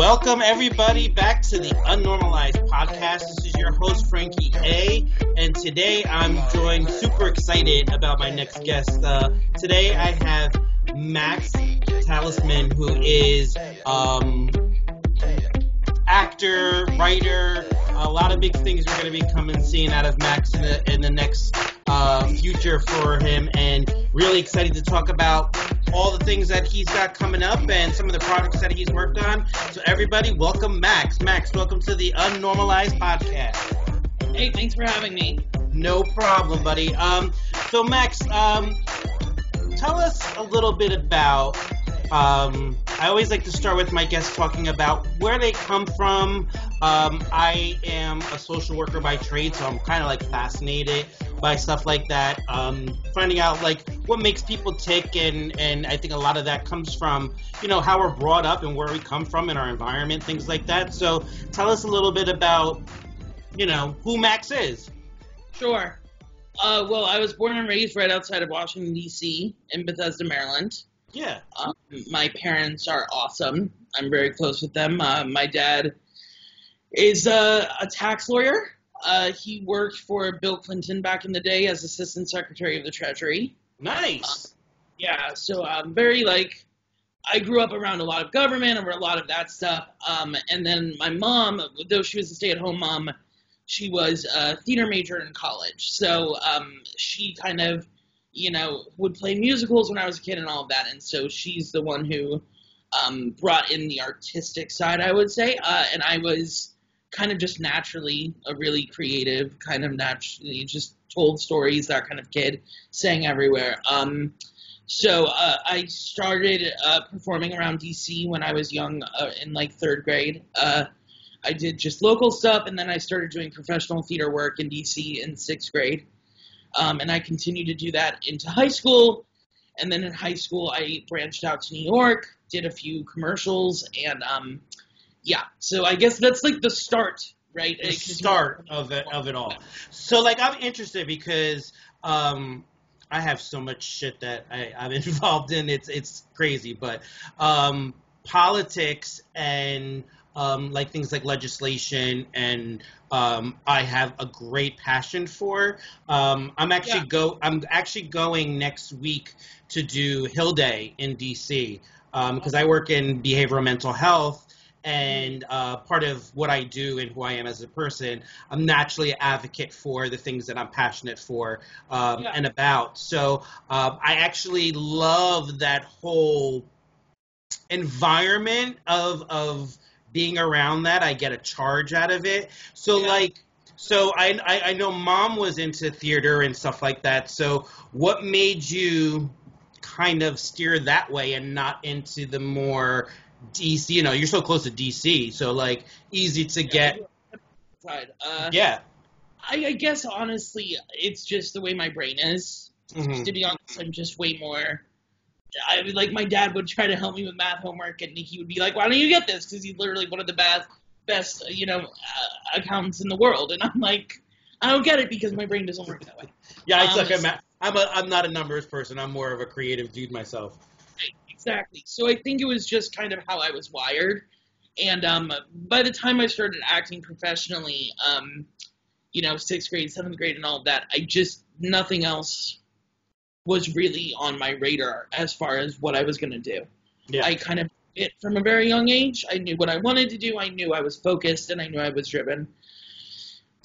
Welcome everybody back to the UNnormalized podcast. This is your host Frankie A, and today I'm joined, super excited about my next guest. Today I have Max Talisman, who is actor, writer, a lot of big things are going to be coming seeing out of Max in the next future for him, and really excited to talk about all the things that he's got coming up and some of the projects that he's worked on. So everybody, welcome Max. Max, welcome to the UNnormalized podcast. Hey, thanks for having me. No problem, buddy. So Max, tell us a little bit about, I always like to start with my guests talking about where they come from. I am a social worker by trade, so I'm kind of like fascinated by stuff like that. Finding out like what makes people tick, and I think a lot of that comes from, you know, how we're brought up and where we come from in our environment, things like that. So tell us a little bit about, you know, who Max is. Sure. Well, I was born and raised right outside of Washington, D.C. in Bethesda, Maryland. Yeah. My parents are awesome. I'm very close with them. My dad is a tax lawyer. He worked for Bill Clinton back in the day as Assistant Secretary of the Treasury. Nice. Yeah, so I'm very, I grew up around a lot of government, over a lot of that stuff. And then my mom, though she was a stay-at-home mom, she was a theater major in college. So she kind of, you know, would play musicals when I was a kid and all of that. And so she's the one who brought in the artistic side, I would say. And I was kind of just naturally a really creative, kind of naturally just told stories, that kind of kid, sang everywhere. So I started performing around D.C. when I was young, in like third grade. I did just local stuff, and then I started doing professional theater work in D.C. in sixth grade. And I continued to do that into high school. And then in high school, I branched out to New York, did a few commercials, and yeah. So I guess that's like the start, right? The start of it all. So like I'm interested because I have so much shit that I'm involved in. It's crazy, but politics and like things like legislation and I have a great passion for. I'm actually going next week to do Hill Day in DC because I work in behavioral mental health. And part of what I do and who I am as a person, I'm naturally an advocate for the things that I'm passionate for and about. So I actually love that whole environment of being around that. I get a charge out of it. So I know Mom was into theater and stuff like that. So what made you kind of steer that way and not into the more DC, you know, you're so close to DC, so like easy to get. Yeah. I guess honestly, it's just the way my brain is. Mm-hmm. To be honest, I'm just way more. Like my dad would try to help me with math homework, and he would be like, "Why don't you get this?" Because he's literally one of the best, accountants in the world, and I'm like, I don't get it because my brain doesn't work that way. Yeah, I suck at math. I'm not a numbers person. I'm more of a creative dude myself. Exactly. So I think it was just kind of how I was wired. And by the time I started acting professionally, sixth grade, seventh grade, and all of that, nothing else was really on my radar as far as what I was going to do. Yeah. I kind of did from a very young age. I knew what I wanted to do. I knew I was focused, and I knew I was driven.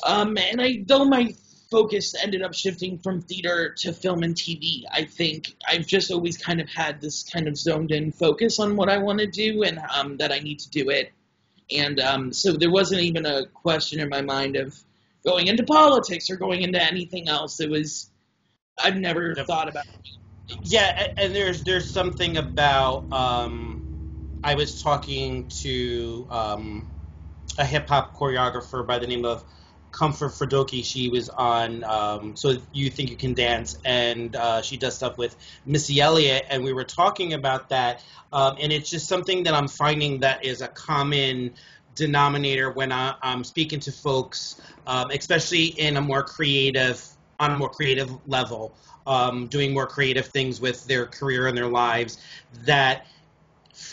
Though my focus ended up shifting from theater to film and TV, I think I've just always kind of had this kind of zoned in focus on what I want to do and that I need to do it. And so there wasn't even a question in my mind of going into politics or going into anything else. I've never thought about it. Yeah, and there's something about, I was talking to a hip-hop choreographer by the name of Comfort Fredoki. She was on So You Think You Can Dance, and she does stuff with Missy Elliott, and we were talking about that, and it's just something that I'm finding that is a common denominator when I'm speaking to folks, especially in on a more creative level, doing more creative things with their career and their lives, that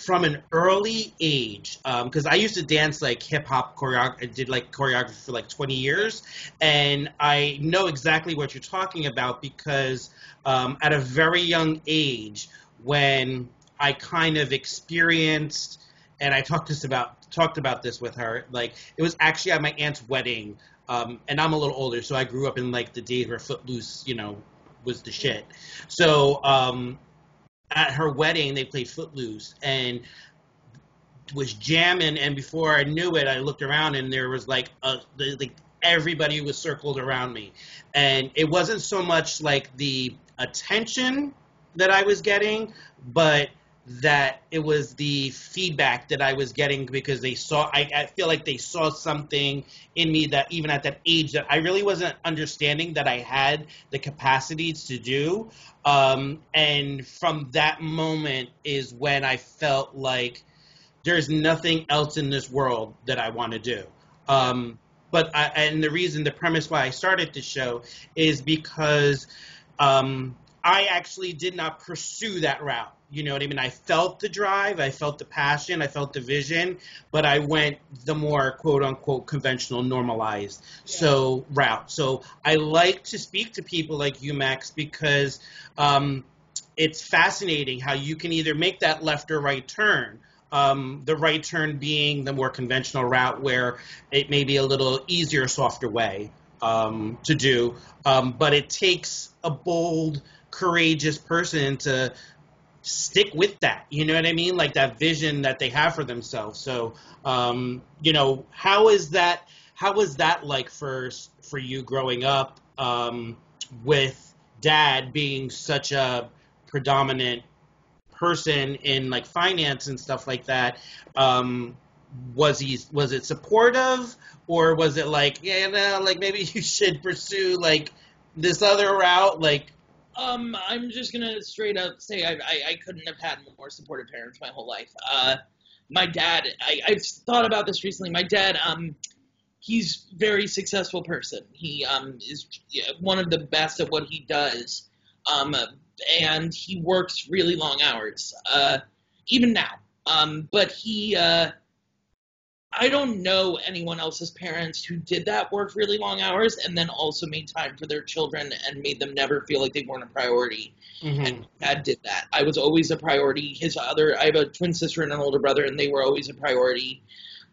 from an early age, because I used to dance like hip hop choreography. I did like choreography for like 20 years, and I know exactly what you're talking about because at a very young age, when I kind of experienced, and I talked about this with her, like it was actually at my aunt's wedding, and I'm a little older, so I grew up in like the days where Footloose, was the shit. So at her wedding, they played Footloose and was jamming. And before I knew it, I looked around and there was like everybody was circled around me. And it wasn't so much like the attention that I was getting, but that it was the feedback that I was getting because I feel like they saw something in me that even at that age that I really wasn't understanding that I had the capacities to do. And from that moment is when I felt like there's nothing else in this world that I want to do. And the premise why I started the show is because I actually did not pursue that route. You know what I mean? I felt the drive, I felt the passion, I felt the vision, but I went the more quote unquote conventional normalized route. So I like to speak to people like you, Max, because it's fascinating how you can either make that left or right turn. The right turn being the more conventional route where it may be a little easier, softer way to do. But it takes a bold, courageous person to stick with that. You know what I mean? Like that vision that they have for themselves. So, how was that like for you growing up with dad being such a predominant person in like finance and stuff like that? Was it supportive, or was it like, like maybe you should pursue like this other route? Like, I'm just gonna straight up say I couldn't have had more supportive parents my whole life. My dad, I've thought about this recently. My dad, he's a very successful person. He is one of the best at what he does. And he works really long hours, even now. But he, I don't know anyone else's parents who did that, work really long hours, and then also made time for their children and made them never feel like they weren't a priority. Mm-hmm. And Dad did that. I was always a priority. I have a twin sister and an older brother, and they were always a priority.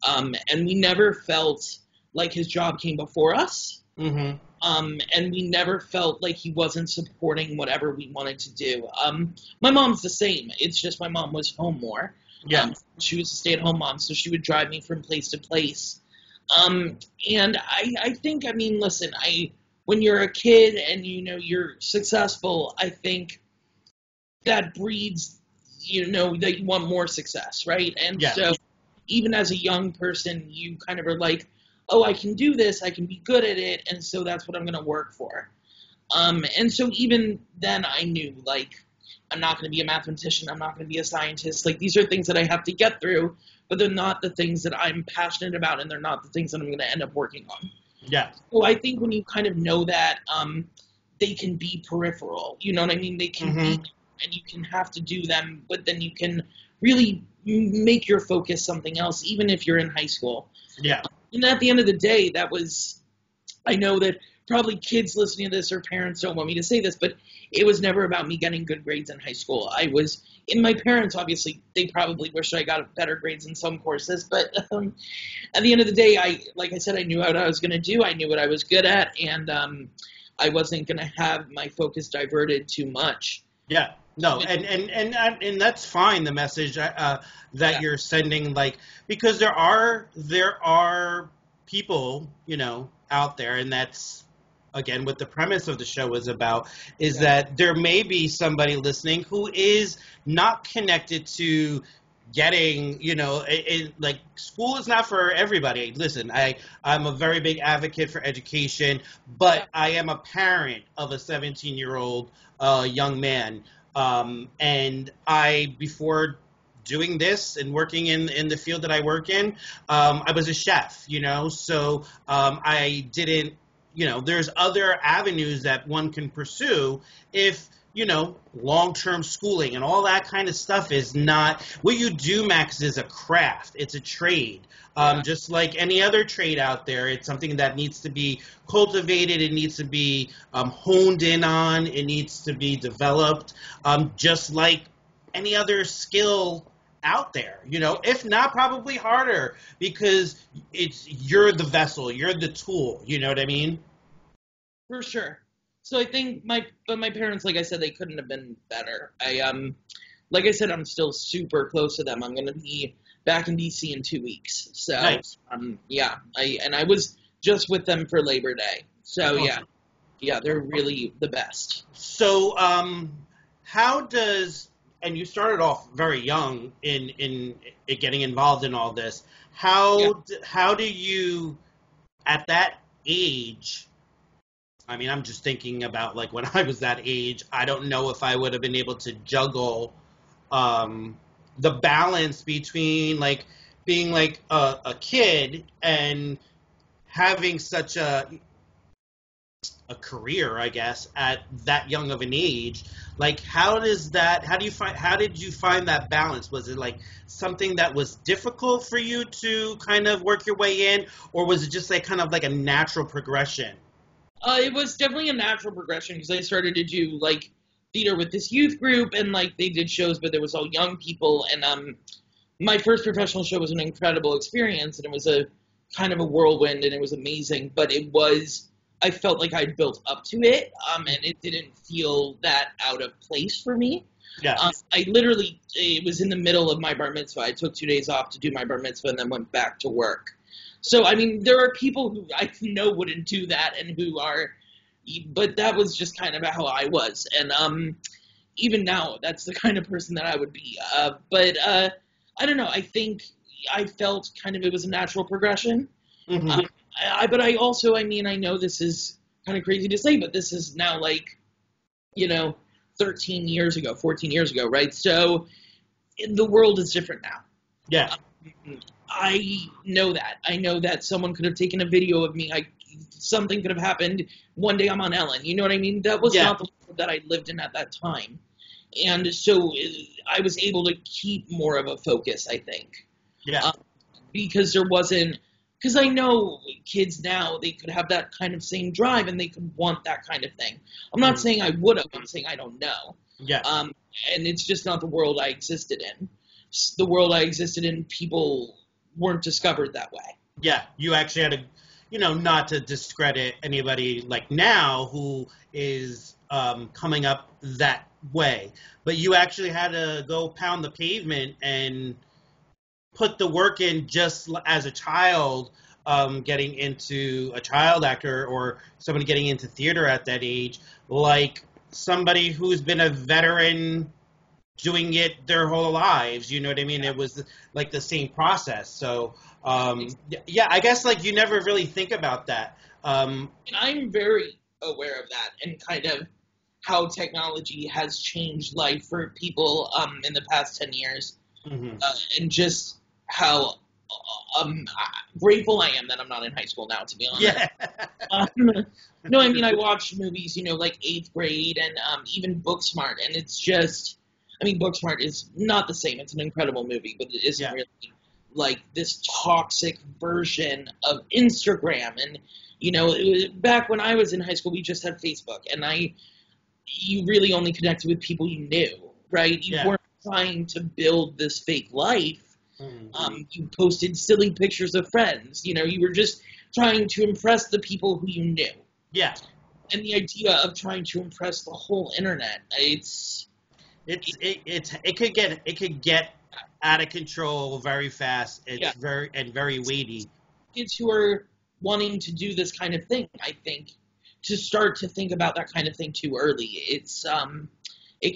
And we never felt like his job came before us. Mm-hmm. And we never felt like he wasn't supporting whatever we wanted to do. My mom's the same. It's just my mom was home more. Yeah. She was a stay-at-home mom, so she would drive me from place to place. And I think, listen, when you're a kid and you're successful, I think that breeds, that you want more success, right? And so even as a young person, you kind of are like, oh, I can do this, I can be good at it, and so that's what I'm going to work for. And so even then I knew, like, I'm not going to be a mathematician, I'm not going to be a scientist. Like, these are things that I have to get through, but they're not the things that I'm passionate about, and they're not the things that I'm going to end up working on. Yeah. So I think when you kind of know that, they can be peripheral. You know what I mean? They can be, and you can have to do them, but then you can really make your focus something else, even if you're in high school. Yeah. And at the end of the day, I know that probably kids listening to this or parents don't want me to say this, but it was never about me getting good grades in high school. My parents, obviously, they probably wish I got better grades in some courses, but at the end of the day, like I said, I knew what I was going to do. I knew what I was good at, and I wasn't going to have my focus diverted too much. Yeah. No, and that's fine. The message that you're sending, like, because there are people, out there, and that's again what the premise of the show is about, is that there may be somebody listening who is not connected to getting, like, school is not for everybody. Listen, I'm a very big advocate for education, but I am a parent of a 17-year-old young man. And before doing this and working in the field that I work in, I was a chef, so I didn't, there's other avenues that one can pursue if long-term schooling and all that kind of stuff is not what you do. Max, is a craft. It's a trade. Just like any other trade out there, it's something that needs to be cultivated. It needs to be honed in on. It needs to be developed, just like any other skill out there, if not probably harder, because you're the vessel, you're the tool, you know what I mean? For sure. So I think my parents, like I said, they couldn't have been better. Like I said, I'm still super close to them. I'm going to be back in DC in 2 weeks. So, nice. Yeah, I was just with them for Labor Day. So awesome. Yeah, they're really the best. So, and you started off very young in getting involved in all this. How do you, at that age, I mean, I'm just thinking about, like, when I was that age, I don't know if I would have been able to juggle the balance between, like, being, like, a kid and having such a career, I guess, at that young of an age. Like, how did you find that balance? Was it, like, something that was difficult for you to kind of work your way in, or was it just, like, kind of like a natural progression? It was definitely a natural progression, because I started to do, like, theater with this youth group, and, like, they did shows, but there was all young people, and my first professional show was an incredible experience, and it was a kind of a whirlwind, and it was amazing, but I felt like I'd built up to it, and it didn't feel that out of place for me. Yeah. It was in the middle of my bar mitzvah. I took 2 days off to do my bar mitzvah and then went back to work. So, I mean, there are people who I know wouldn't do that and but that was just kind of how I was. And even now, that's the kind of person that I would be. But I don't know. I think I felt kind of it was a natural progression. Mm-hmm. But I also, I mean, I know this is kind of crazy to say, but this is now 13 years ago, 14 years ago, right? So the world is different now. Yeah. I know that. I know that someone could have taken a video of me. Something could have happened. One day I'm on Ellen. You know what I mean? That was not the world that I lived in at that time. And so I was able to keep more of a focus, I think. Yeah. Because I know kids now, they could have that kind of same drive and they could want that kind of thing. I'm not saying I would have. I'm saying I don't know. Yeah. And it's just not the world I existed in. The world I existed in, people weren't discovered that way. Yeah, you actually had to, not to discredit anybody like now who is coming up that way, but you actually had to go pound the pavement and put the work in just as a child, getting into a child actor or somebody getting into theater at that age, like somebody who's been a veteran doing it their whole lives, you know what I mean? It was like the same process. So, yeah, I guess like you never really think about that. And I'm very aware of that and kind of how technology has changed life for people in the past 10 years. Mm-hmm. And just how grateful I am that I'm not in high school now, to be honest. Yeah. No, I mean, I watched movies, like 8th grade and even Booksmart, and it's just, I mean, Booksmart is not the same. It's an incredible movie, but it isn't really like this toxic version of Instagram. And, back when I was in high school, we just had Facebook, and you really only connected with people you knew, right? You weren't trying to build this fake life. Mm-hmm. You posted silly pictures of friends. You were just trying to impress the people who you knew. Yeah. And the idea of trying to impress the whole internet, it could get out of control very fast. It's very weighty. Kids who are wanting to do this kind of thing, I think, to start to think about that kind of thing too early, it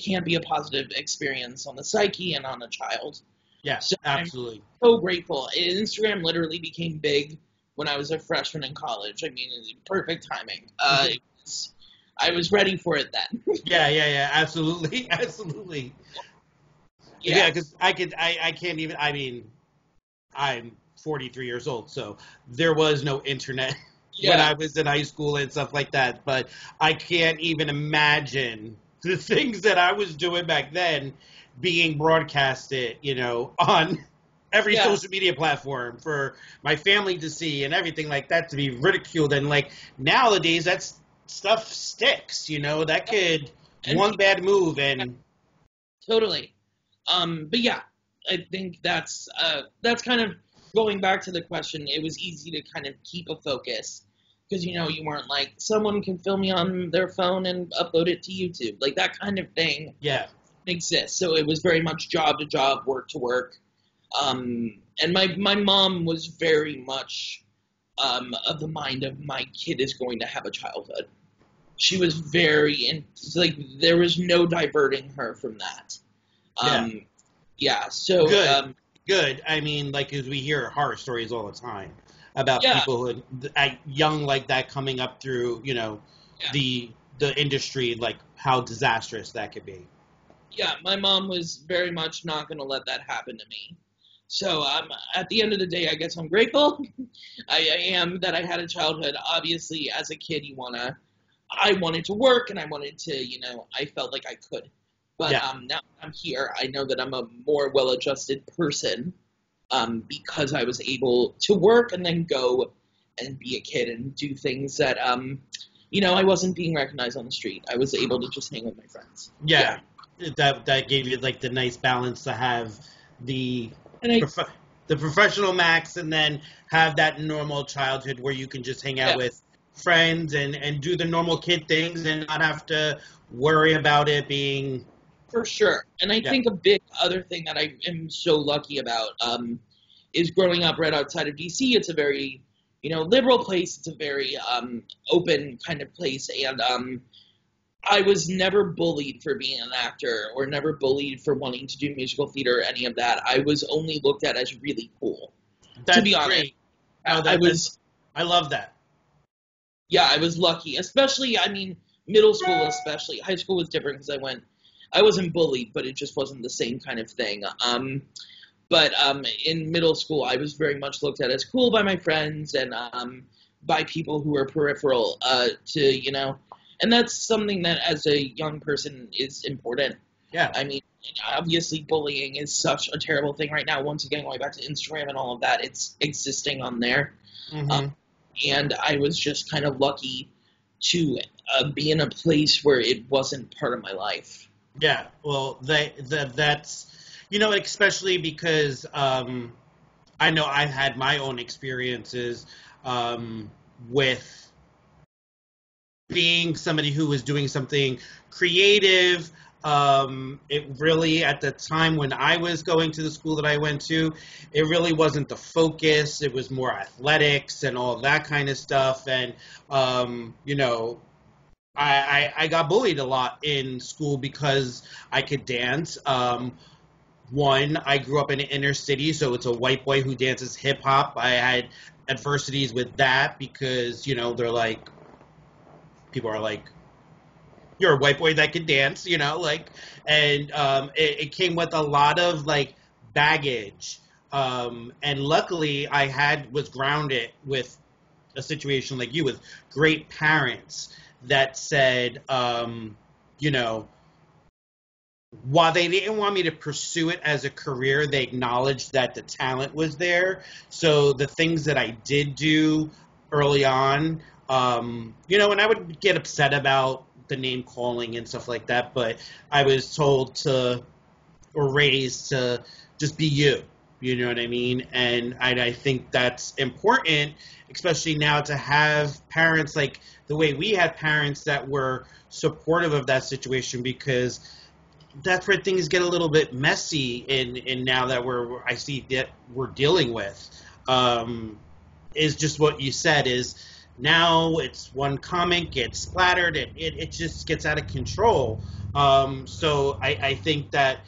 can't be a positive experience on the psyche and on a child. Yeah, so absolutely. I'm so grateful. Instagram literally became big when I was a freshman in college. I mean, perfect timing. I was ready for it then. Yeah, absolutely. Yeah, because I can't even, I mean, I'm 43 years old, so there was no internet when I was in high school and stuff like that, but I can't even imagine the things that I was doing back then being broadcasted, on every social media platform for my family to see and everything like that, to be ridiculed. And like nowadays, that stuff sticks, that could one bad move and totally. But yeah, I think that's kind of going back to the question. It was easy to kind of keep a focus because you weren't like someone can film me on their phone and upload it to YouTube, like that kind of thing. Yeah, exists. So it was very much job to job, work to work. And my mom was very much of the mind of my kid is going to have a childhood. She was there was no diverting her from that. So good. I mean, like, as we hear horror stories all the time about people who young like that coming up through, the industry, like how disastrous that could be. Yeah, my mom was very much not going to let that happen to me. So at the end of the day, I guess I'm grateful. I am that I had a childhood. Obviously, as a kid, I wanted to work and I wanted to, I felt like I could. But now I'm here. I know that I'm a more well-adjusted person because I was able to work and then go and be a kid and do things that, I wasn't being recognized on the street. I was able to just hang with my friends. Yeah. That gave you like the nice balance to have the professional Max and then have that normal childhood where you can just hang out with friends and do the normal kid things and not have to worry about it being... For sure. And I think a big other thing that I am so lucky about is growing up right outside of D.C. It's a very, liberal place. It's a very open kind of place. And I was never bullied for being an actor or never bullied for wanting to do musical theater or any of that. I was only looked at as really cool. That's to be honest. Great. I love that. Yeah, I was lucky. Especially, middle school especially. High school was different because I wasn't bullied, but it just wasn't the same kind of thing. But in middle school, I was very much looked at as cool by my friends and by people who were peripheral to, and that's something that as a young person is important. Yeah. Obviously bullying is such a terrible thing right now. Once again, going back to Instagram and all of that, it's existing on there. Mm-hmm. And I was just kind of lucky to be in a place where it wasn't part of my life. Yeah, well, that's, especially because I know I've had my own experiences with being somebody who was doing something creative. It really, at the time when I was going to the school that I went to, it really wasn't the focus. It was more athletics and all that kind of stuff. And, I got bullied a lot in school because I could dance. One, I grew up in an inner city, so it's a white boy who dances hip hop. I had adversities with that because, they're like, people are like, you're a white boy that can dance, and it came with a lot of like baggage. And luckily I was grounded with a situation like you with great parents that said, while they didn't want me to pursue it as a career, they acknowledged that the talent was there. So the things that I did do early on, and I would get upset about the name calling and stuff like that, but I was told or raised to just be you. You know what I mean? And I think that's important, especially now, to have parents like the way we had parents that were supportive of that situation, because that's where things get a little bit messy in now that I see that we're dealing with, is just what you said is now it's one comic gets splattered and it just gets out of control. So I think that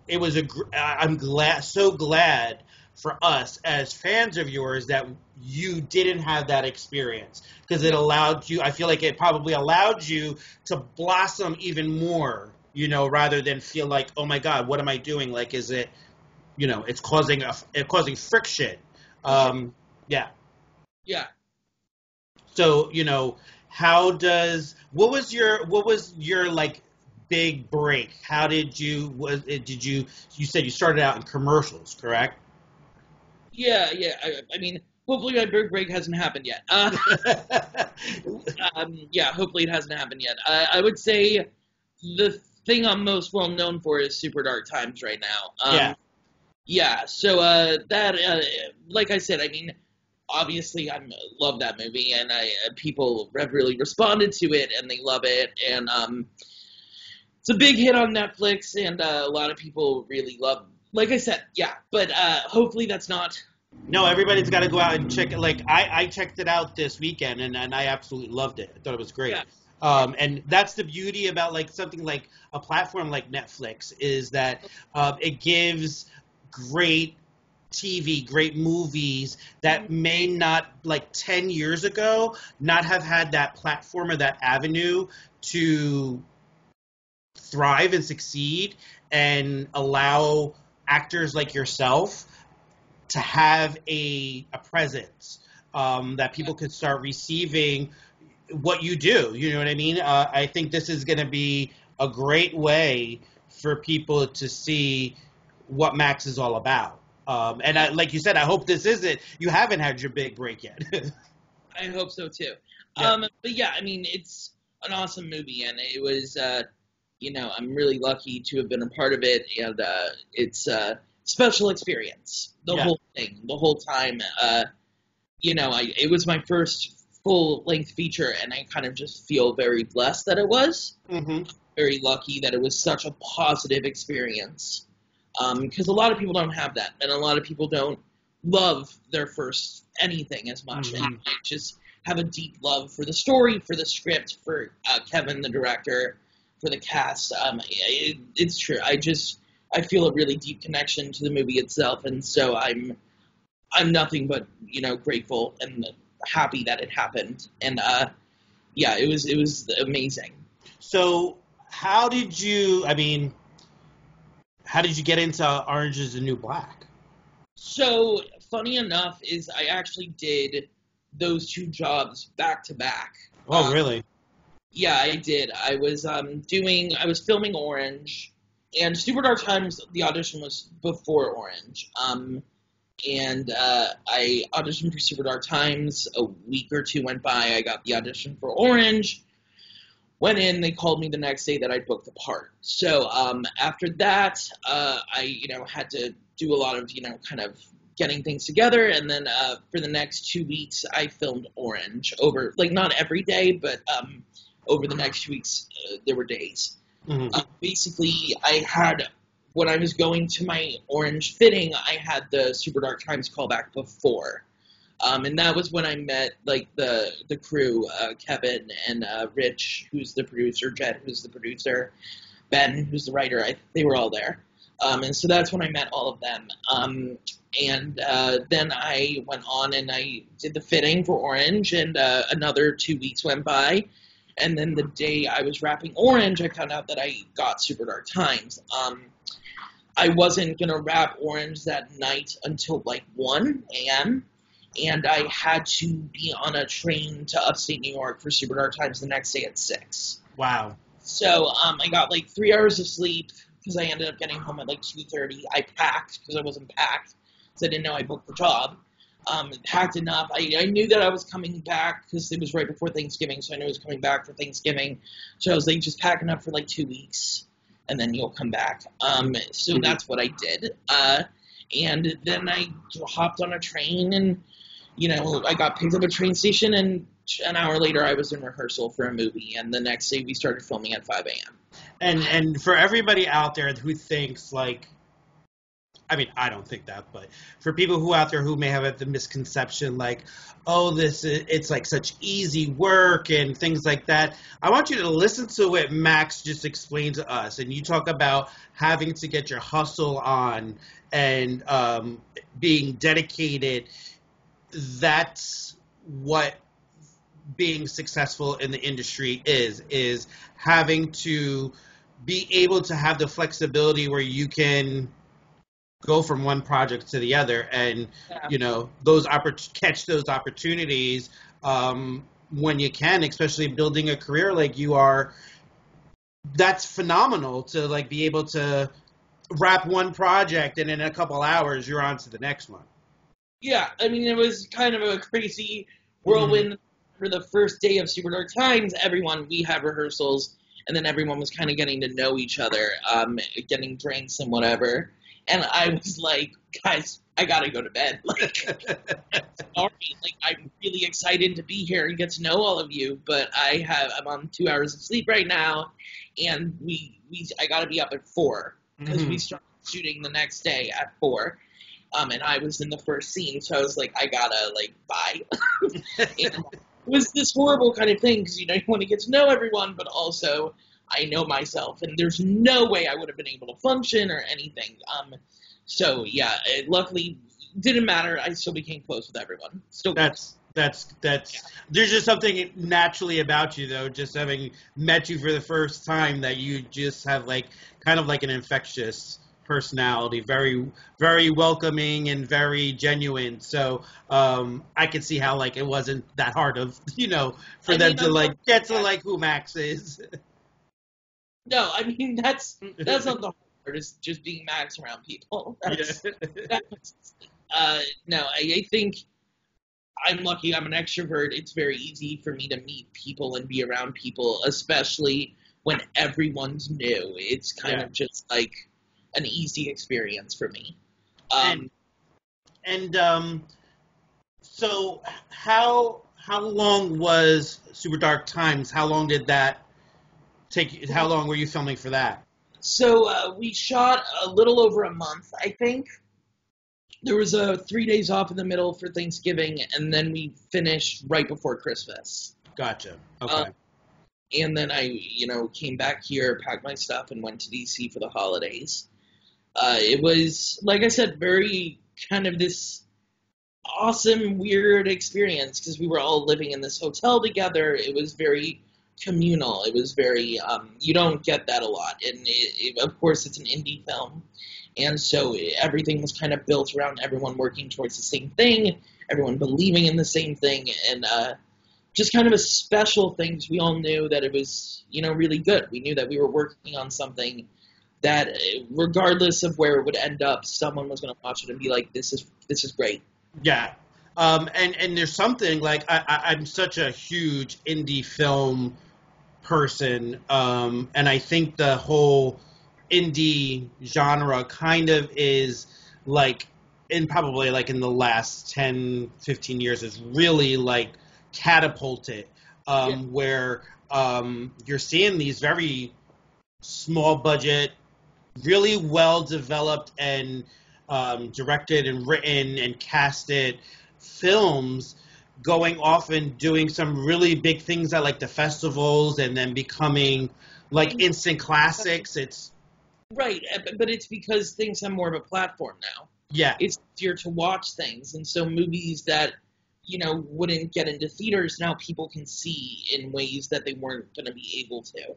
it was I'm so glad for us as fans of yours that you didn't have that experience, because it allowed you, I feel like it probably allowed you to blossom even more, rather than feel like, oh my God, what am I doing? Like, is it, it's causing friction. Yeah. Yeah. So, what was your like big break? How did you, you said you started out in commercials, correct? Yeah. I mean, hopefully my big break hasn't happened yet. Yeah, hopefully it hasn't happened yet. I would say the thing I'm most well known for is Super Dark Times right now. Yeah. Yeah, so that, like I said, I mean, obviously I love that movie, and people have really responded to it, and they love it, and it's a big hit on Netflix, and a lot of people really love. Like I said, yeah, but hopefully that's not. No, everybody's got to go out and check it. Like, I checked it out this weekend, and I absolutely loved it. I thought it was great. Yeah. And that's the beauty about, like, something like a platform like Netflix, is that it gives great TV, great movies that may not, like 10 years ago, not have had that platform or that avenue to thrive and succeed, and allow actors like yourself to have a presence, that people could start receiving what you do. You know what I mean? I think this is going to be a great way for people to see what Max is all about. And like you said, I hope this isn't, you haven't had your big break yet. I hope so too. Yeah. But yeah, I mean, it's an awesome movie, and it was, I'm really lucky to have been a part of it, and it's a special experience. The Yeah. whole thing, the whole time. It was my first full-length feature, and I kind of just feel very blessed that it was. Mm-hmm. Very lucky that it was such a positive experience. Because a lot of people don't have that, and a lot of people don't love their first anything as much, Mhm. and they just have a deep love for the story, for the script, for Kevin, the director, for the cast. It's true. I feel a really deep connection to the movie itself, and so I'm nothing but grateful and happy that it happened. And yeah, it was amazing. So how did you get into Orange is the New Black? So funny enough is I actually did those two jobs back to back. Oh, really? Yeah, I did. I was filming Orange, and Super Dark Times. The audition was before Orange. And I auditioned for Super Dark Times. A week or two went by. I got the audition for Orange. Went in. They called me the next day that I'd booked the part. So after that, I had to do a lot of kind of getting things together, and then for the next 2 weeks, I filmed Orange over, like, not every day, but over the next 2 weeks, there were days. Mm-hmm. Basically, when I was going to my Orange fitting, I had the Super Dark Times callback before. And that was when I met, like, the crew, Kevin and Rich, who's the producer, Jed, who's the producer, Ben, who's the writer. They were all there. And so that's when I met all of them. And then I went on and I did the fitting for Orange, and another 2 weeks went by. And then the day I was wrapping Orange, I found out that I got Super Dark Times. I wasn't going to wrap Orange that night until like 1 a.m., and I had to be on a train to upstate New York for Super Dark Times the next day at 6. Wow. So I got like 3 hours of sleep because I ended up getting home at like 2:30. I packed because I wasn't packed because I didn't know I booked the job. Packed enough. I knew that I was coming back because it was right before Thanksgiving, so I knew I was coming back for Thanksgiving. So I was like, just pack enough for like 2 weeks, and then you'll come back. So that's what I did. And then I hopped on a train, and I got picked up at a train station, and an hour later I was in rehearsal for a movie, and the next day we started filming at 5 a.m. And for everybody out there who thinks, like, I mean, I don't think that, but for people who out there who may have the misconception, like, oh, it's like such easy work and things like that, I want you to listen to what Max just explained to us. And you talk about having to get your hustle on and being dedicated. That's what being successful in the industry is having to be able to have the flexibility where you can go from one project to the other, and catch those opportunities when you can, especially building a career like you are. that's phenomenal to like be able to wrap one project and in a couple hours you're on to the next one. Yeah, I mean, it was kind of a crazy whirlwind. For the first day of Super Dark Times, we had rehearsals, and then everyone was kind of getting to know each other, getting drinks and whatever. And I was like, guys, I gotta go to bed. Like, sorry, like, I'm really excited to be here and get to know all of you, but I'm on 2 hours of sleep right now, and I gotta be up at 4 because we started shooting the next day at 4. And I was in the first scene, so I was like, I gotta, like, bye. And it was this horrible kind of thing, because, you want to get to know everyone, but also I know myself, and there's no way I would have been able to function or anything. So, yeah, luckily, didn't matter. I still became close with everyone. Still That's there's just something naturally about you, though, just having met you for the first time, that you just have, like, kind of like an infectious personality, very, very welcoming and very genuine. So I could see how, like, it wasn't that hard of, for them to, like, get to, like, who Max is. No, I mean, that's not the hard part, is just being Max around people. No, I think I'm lucky. I'm an extrovert. It's very easy for me to meet people and be around people, especially when everyone's new. It's kind of just, like, an easy experience for me. So how long was Super Dark Times? How long did that take you? How long were you filming for that? So we shot a little over a month, I think. There was 3 days off in the middle for Thanksgiving, and then we finished right before Christmas. Gotcha. Okay. And then I, came back here, packed my stuff, and went to DC for the holidays. It was, like I said, very kind of this awesome, weird experience, because we were all living in this hotel together. It was very communal. It was very, you don't get that a lot. And of course, it's an indie film. And so everything was kind of built around everyone working towards the same thing, everyone believing in the same thing, and just kind of a special thing, because we all knew that it was, really good. We knew that we were working on something that, regardless of where it would end up, someone was going to watch it and be like, this is great. Yeah. And there's something, like, I'm such a huge indie film person, and I think the whole indie genre kind of is, like, probably like in the last 10, 15 years, is really, like, catapulted, where you're seeing these very small budget, really well developed and directed and written and casted films going off and doing some really big things at, like, the festivals, and then becoming, like, instant classics. It's right, but it's because things have more of a platform now. Yeah. It's easier to watch things, and so movies that, wouldn't get into theaters, now people can see in ways that they weren't going to be able to.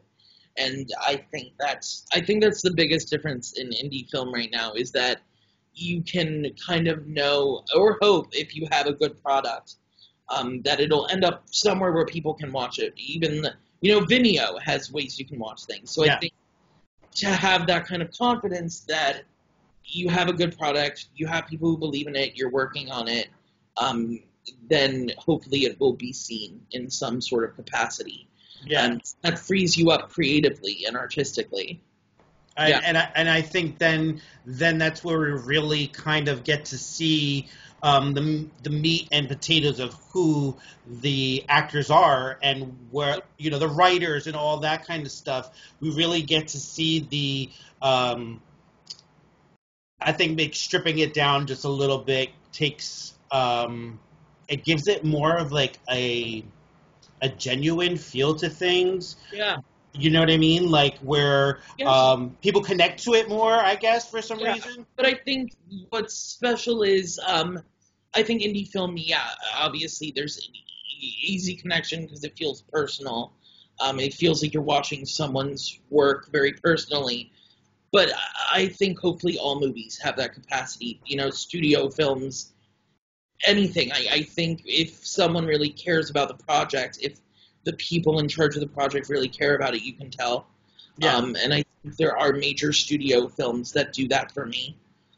And I think that's the biggest difference in indie film right now, is that you can kind of know, or hope, if you have a good product, that it'll end up somewhere where people can watch it. Even, Vimeo has ways you can watch things. So I think to have that kind of confidence that you have a good product, you have people who believe in it, you're working on it, then hopefully it will be seen in some sort of capacity. Yeah. And that frees you up creatively and artistically. And I think then that's where we really kind of get to see the meat and potatoes of who the actors are, and where, the writers and all that kind of stuff. We really get to see the I think stripping it down just a little bit takes it gives it more of, like, a genuine feel to things. Yeah. You know what I mean? Like, where people connect to it more, I guess, for some reason. But I think what's special is, I think indie film, obviously there's an easy connection because it feels personal. It feels like you're watching someone's work very personally. But I think hopefully all movies have that capacity. Studio films, anything. I think if someone really cares about the project, if the people in charge of the project really care about it, you can tell. Yeah. And I think there are major studio films that do that for me.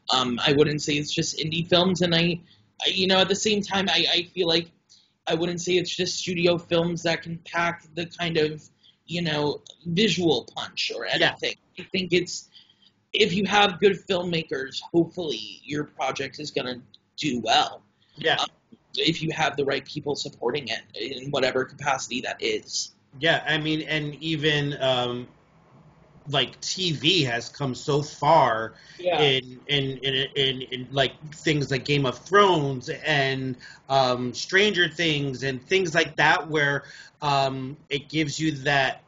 I wouldn't say it's just indie films, and I at the same time, I feel like I wouldn't say it's just studio films that can pack the kind of, visual punch or anything. I think it's, if you have good filmmakers, hopefully your project is going to do well. Yeah. If you have the right people supporting it in whatever capacity that is. Yeah, I mean, and even like TV has come so far in like things like Game of Thrones and Stranger Things and things like that, where it gives you that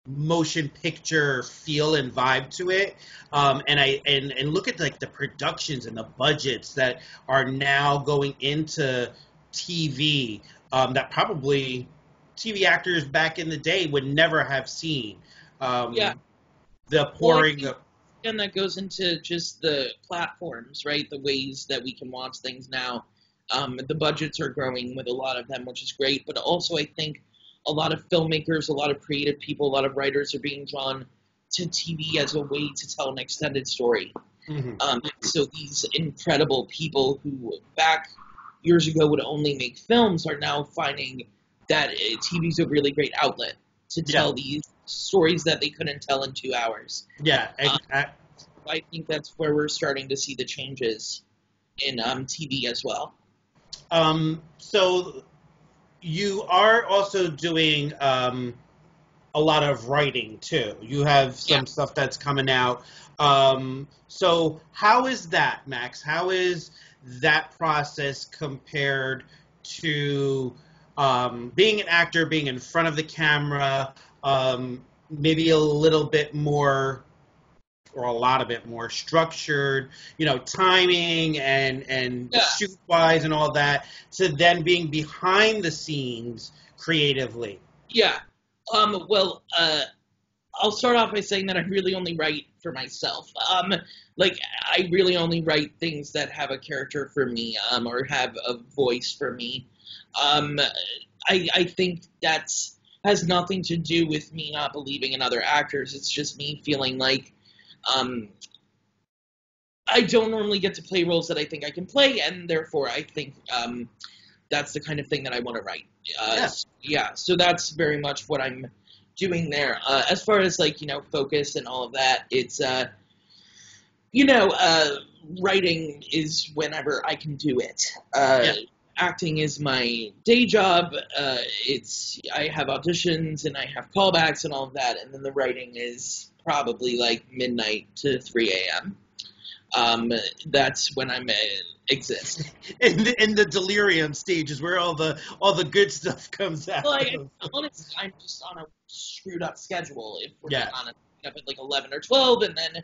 motion picture feel and vibe to it. And look at like the productions and the budgets that are now going into TV, that probably TV actors back in the day would never have seen. The pouring of... And that goes into just the platforms, right? The ways that we can watch things now. The budgets are growing with a lot of them, which is great. But also I think a lot of filmmakers, a lot of creative people, a lot of writers are being drawn to TV as a way to tell an extended story. Mm-hmm. So these incredible people who back years ago would only make films are now finding that TV is a really great outlet to tell these stories that they couldn't tell in 2 hours. Yeah, I think that's where we're starting to see the changes in TV as well. So you are also doing a lot of writing too. You have some stuff that's coming out. So how is that, Max? How is that process compared to being an actor, being in front of the camera, maybe a little bit more, or a lot of it more structured, timing and shoot wise and all that, to then being behind the scenes creatively? Yeah. Well, I'll start off by saying that I really only write for myself. I really only write things that have a character for me, or have a voice for me. I think that's has nothing to do with me not believing in other actors. It's just me feeling like I don't normally get to play roles that I think I can play, and therefore I think that's the kind of thing that I want to write. So that's very much what I'm doing there. As far as focus and all of that, it's writing is whenever I can do it. Acting is my day job. I have auditions and I have callbacks and all of that, and then the writing is probably like midnight to 3 a.m. That's when I'm exist. In the delirium stage is where all the good stuff comes out. Well, honestly, I'm just on a screwed up schedule. If we're being honest, up at like 11 or 12, and then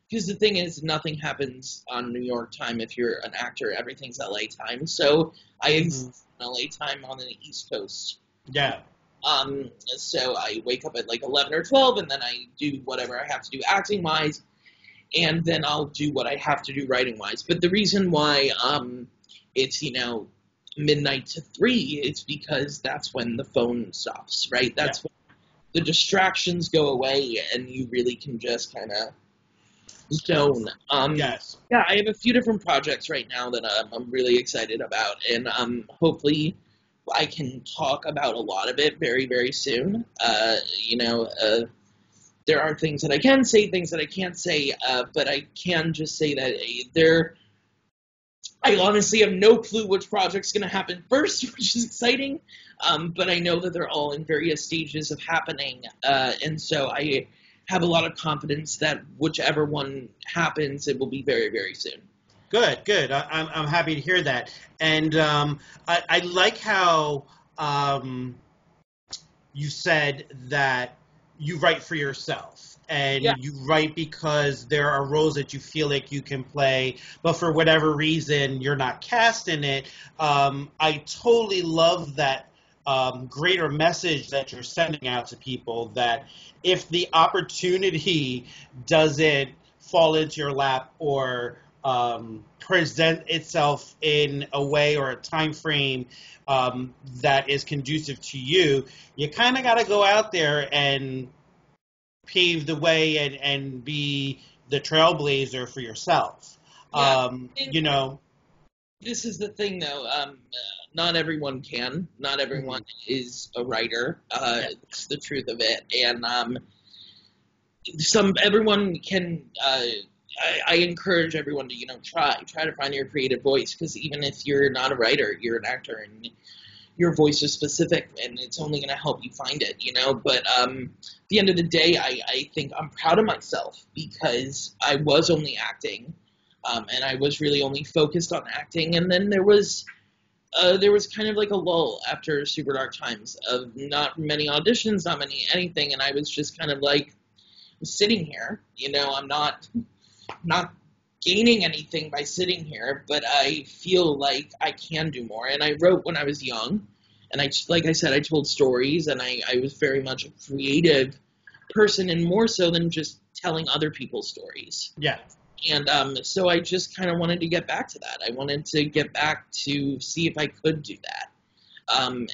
because the thing is, nothing happens on New York time if you're an actor. Everything's LA time. So I exist in LA time on the East Coast. Yeah. So I wake up at like 11 or 12, and then I do whatever I have to do acting wise, and then I'll do what I have to do writing wise. But the reason why it's midnight to 3 is because that's when the phone stops, right? That's when the distractions go away, and you really can just kind of zone. Yeah, I have a few different projects right now that I'm really excited about, and hopefully I can talk about a lot of it very, very soon. There are things that I can say, things that I can't say, but I can just say that I honestly have no clue which project's going to happen first, which is exciting, but I know that they're all in various stages of happening, and so I have a lot of confidence that whichever one happens, it will be very, very soon. Good. I'm happy to hear that. And I like how you said that you write for yourself. And you write because there are roles that you feel like you can play, but for whatever reason, you're not cast in it. I totally love that greater message that you're sending out to people, that if the opportunity doesn't fall into your lap or present itself in a way or a time frame that is conducive to you, you kind of got to go out there and pave the way and be the trailblazer for yourself. Yeah, You know. this is the thing, though. Not everyone can. Not everyone is a writer. It's the truth of it. And everyone can. I encourage everyone to try to find your creative voice, because even if you're not a writer, you're an actor, and your voice is specific, and it's only going to help you find it. But at the end of the day, I think I'm proud of myself, because I was only acting, and I was really only focused on acting, and then there was kind of like a lull after Super Dark Times of not many auditions, not many anything, and I was just kind of like sitting here. I'm not gaining anything by sitting here, but I feel like I can do more. And I wrote when I was young, and like I said, I told stories, and I was very much a creative person, and more so than just telling other people's stories. Yeah. And so I just kind of wanted to get back to that. I wanted to get back to see if I could do that.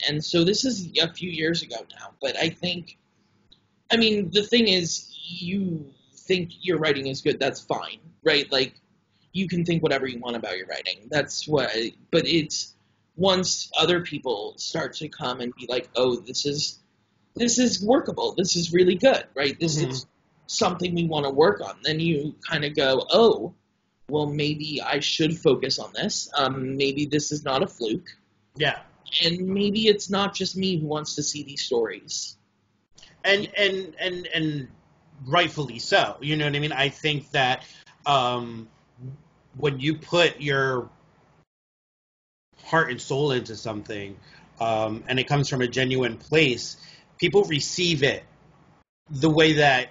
And so this is a few years ago now, but the thing is, you think your writing is good, that's fine, right? Like, you can think whatever you want about your writing. But it's once other people start to come and be like, oh, this is workable, this is really good, right? This is something we want to work on. Then you kind of go, oh, well, maybe I should focus on this. Maybe this is not a fluke. Yeah. And maybe it's not just me who wants to see these stories. And rightfully so. You know what I mean? I think that when you put your heart and soul into something, and it comes from a genuine place, people receive it the way that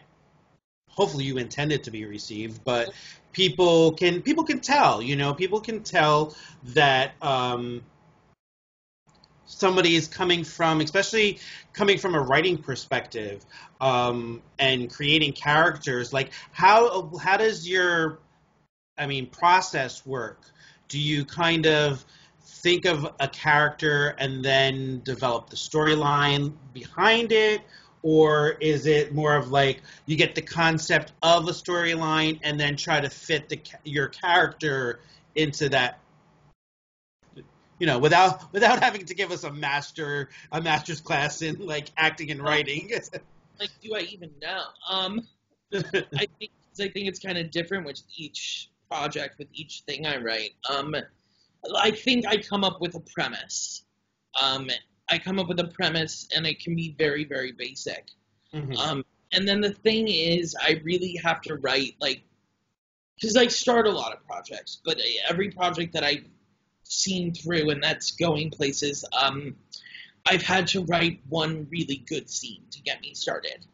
hopefully you intend it to be received. But people can tell. People can tell that somebody is especially coming from a writing perspective, and creating characters. Like, how does your process work? Do you kind of think of a character and then develop the storyline behind it? Or is it more of like you get the concept of a storyline and then try to fit your character into that, without having to give us a master's class in like acting and writing? Like, do I even know? I think it's kind of different with each project, with each thing I write. I think I come up with a premise. And it can be very, very basic. And then the thing is, I really have to write, because I start a lot of projects, but every project that I've seen through and that's going places, I've had to write one really good scene to get me started.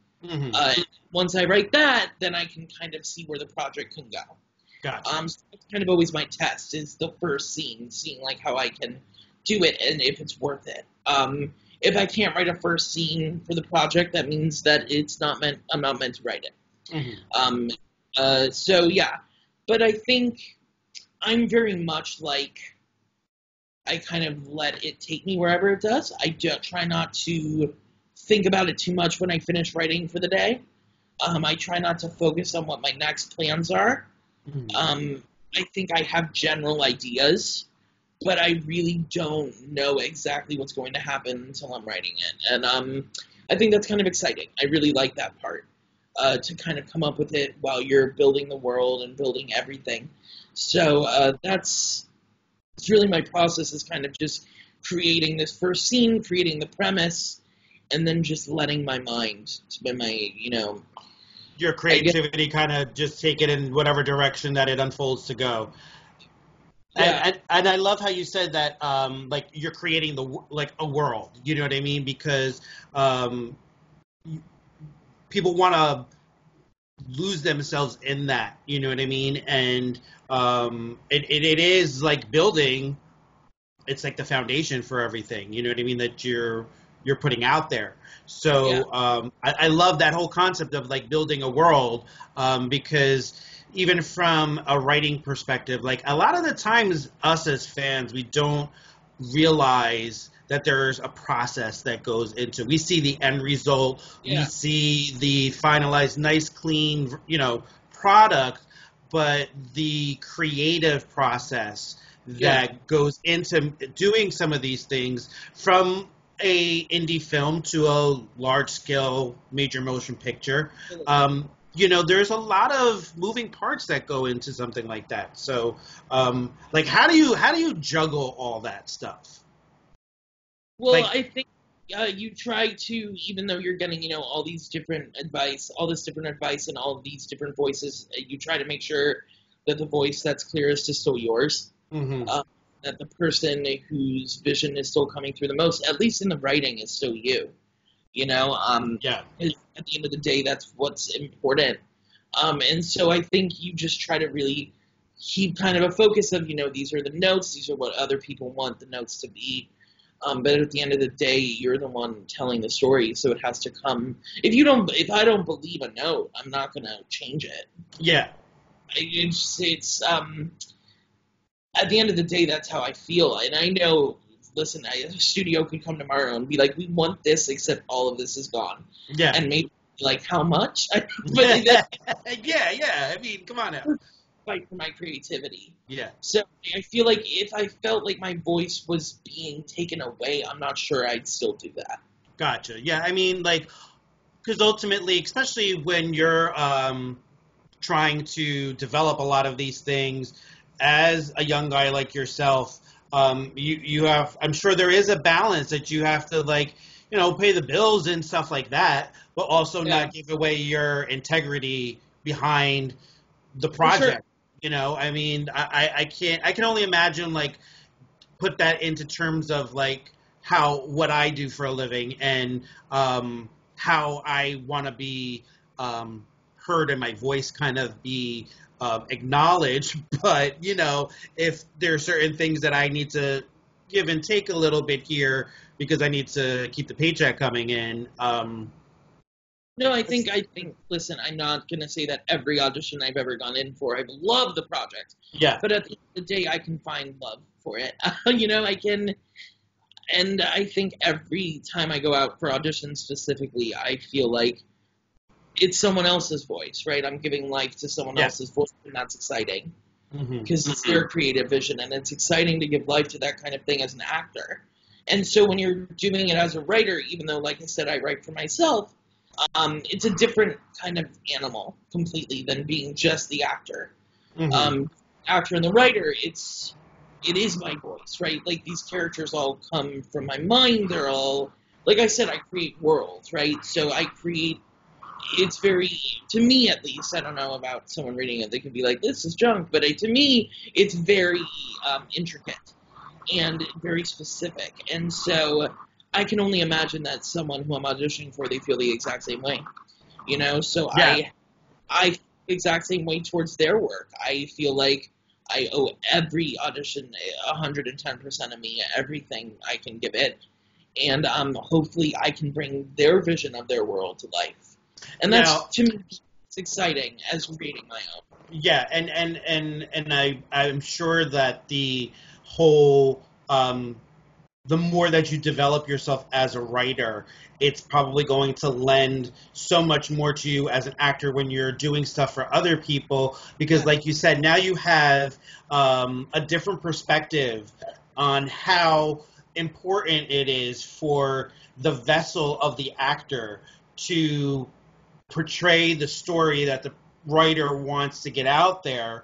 Once I write that, then I can kind of see where the project can go. Gotcha. So that's kind of always my test, is the first scene, seeing like how I can do it and if it's worth it. If I can't write a first scene for the project, that means that I'm not meant to write it. So yeah, but I think I'm very much like, I kind of let it take me wherever it does. I try not to think about it too much when I finish writing for the day. I try not to focus on what my next plans are. I think I have general ideas, but I really don't know exactly what's going to happen until I'm writing it. And I think that's kind of exciting. I really like that part, to kind of come up with it while you're building the world and building everything. So it's really my process, is kind of just creating this first scene, creating the premise, and then just letting my mind, your creativity kind of just take it in whatever direction that it unfolds to go. Yeah. And I love how you said that, like, you're creating a world, you know what I mean? Because people want to lose themselves in that, you know what I mean? And it is like building, it's like the foundation for everything, you know what I mean, that you're putting out there. So yeah. I love that whole concept of like building a world, because even from a writing perspective, like a lot of the times us as fans, we don't realize that there's a process that goes into. We see the end result. We Yeah. see the finalized, nice, clean, product, but the creative process that goes into doing some of these things, from a indie film to a large scale major motion picture. There's a lot of moving parts that go into something like that. So, like, how do you juggle all that stuff? Well, Like, I think you try to, even though you're getting, all this different advice and all of these different voices, you try to make sure that the voice that's clearest is still yours. mhm. That the person whose vision is still coming through the most, at least in the writing, is still you. Yeah. At the end of the day, that's what's important. And so I think you just try to really keep kind of a focus of, these are the notes, these are what other people want the notes to be. But at the end of the day, you're the one telling the story, so it has to come. If I don't believe a note, I'm not gonna change it. Yeah. It's at the end of the day, that's how I feel, and I know. Listen, a studio could come tomorrow and be like, "We want this, except all of this is gone." Yeah. And maybe like, how much? Yeah. I mean, come on now. Fight for my creativity. Yeah. So I feel like if I felt like my voice was being taken away, I'm not sure I'd still do that. Gotcha. Yeah, I mean, like, because ultimately, especially when you're trying to develop a lot of these things as a young guy like yourself, you have, I'm sure there is a balance that you have to, like, pay the bills and stuff like that, but also not give away your integrity behind the project. I mean, I can only imagine, like, put that into terms of, like, what I do for a living, and how I want to be heard and my voice kind of be acknowledged. But, if there are certain things that I need to give and take a little bit here because I need to keep the paycheck coming in. No, I think, listen, I'm not going to say that every audition I've ever gone in for, I've loved the project. Yeah. But at the end of the day, I can find love for it. I can, and I think every time I go out for auditions specifically, I feel like it's someone else's voice, right? I'm giving life to someone else's voice, and that's exciting. Because it's their creative vision, and it's exciting to give life to that kind of thing as an actor. And so when you're doing it as a writer, even though, like I said, I write for myself, it's a different kind of animal completely than being just the actor. Actor and the writer, it is my voice, right? Like, these characters all come from my mind. They're all, like I said, I create worlds, right? So I create, it's very, to me at least, I don't know about someone reading it, they could be like, this is junk, but to me, it's very intricate and very specific. And so I can only imagine that someone who I'm auditioning for, they feel the exact same way, So I feel the exact same way towards their work. I feel like I owe every audition 110% of me, everything I can give it, and hopefully I can bring their vision of their world to life. And that's, to me, it's exciting as reading my own. Yeah, and I'm sure that the whole the more that you develop yourself as a writer, it's probably going to lend so much more to you as an actor when you're doing stuff for other people, because like you said, now you have a different perspective on how important it is for the vessel of the actor to portray the story that the writer wants to get out there,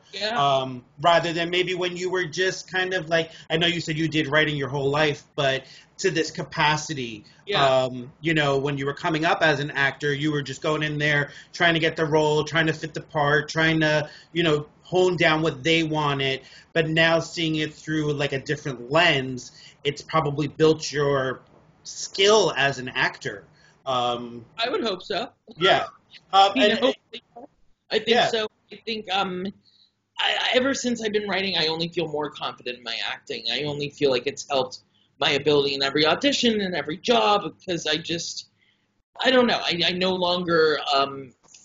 rather than maybe when you were just kind of like, I know you said you did writing your whole life, but to this capacity, when you were coming up as an actor, you were just going in there trying to get the role, trying to fit the part, trying to, hone down what they wanted, but now seeing it through like a different lens, it's probably built your skill as an actor. I would hope so. Yeah. I think so. I think ever since I've been writing, I only feel more confident in my acting. I only feel like it's helped my ability in every audition and every job, because I don't know. I no longer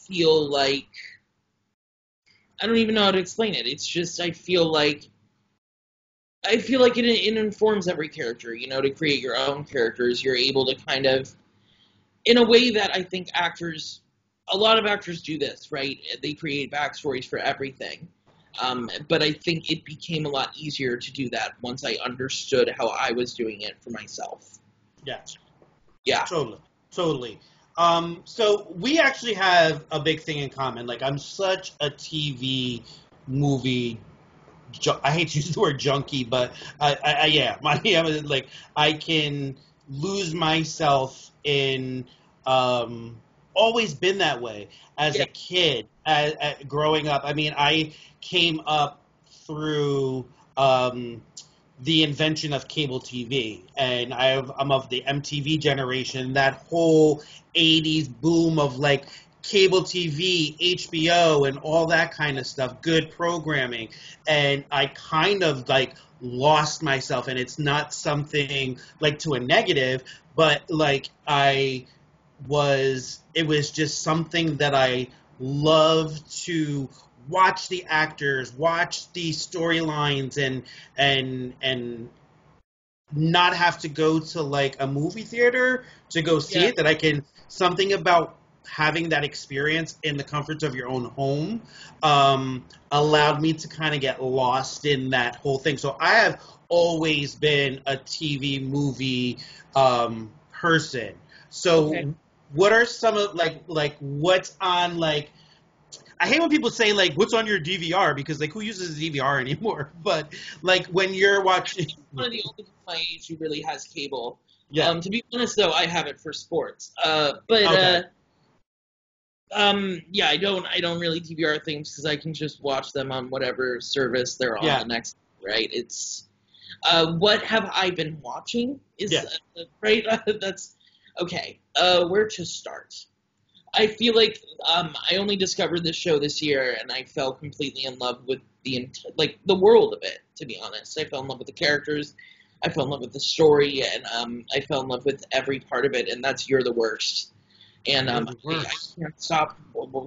feel like, I don't even know how to explain it. It's just, I feel like I feel like it informs every character, to create your own characters. You're able to kind of, in a way that I think a lot of actors do this, right? They create backstories for everything. But I think it became a lot easier to do that once I understood how I was doing it for myself. Yes. Yeah. Totally. So we actually have a big thing in common. Like, I'm such a TV movie. I hate to use the word junkie, but like, I can lose myself in. Always been that way as a kid, growing up. I mean, I came up through. The invention of cable TV, and I'm of the MTV generation. That whole '80s boom of like cable TV, HBO, and all that kind of stuff, good programming, and I kind of like lost myself, and it's not something like to a negative, but like it was just something that I loved to watch the actors, watch the storylines, and not have to go to like a movie theater to go see it. That I can something about having that experience in the comforts of your own home allowed me to kind of get lost in that whole thing. So I have always been a TV movie person. So what are some of like what's on like? I hate when people say, like, what's on your DVR, because, like, who uses a DVR anymore? But, like, when you're watching... One of the only people my age who really has cable. Yeah. To be honest, though, I have it for sports. I don't really DVR things because I can just watch them on whatever service they're on the next, right? It's... what have I been watching? Right? That's... Okay. Where to start? I feel like I only discovered this show this year, and I fell completely in love with the world of it, to be honest. I fell in love with the characters, I fell in love with the story, and I fell in love with every part of it, and that's You're the Worst. And I can't stop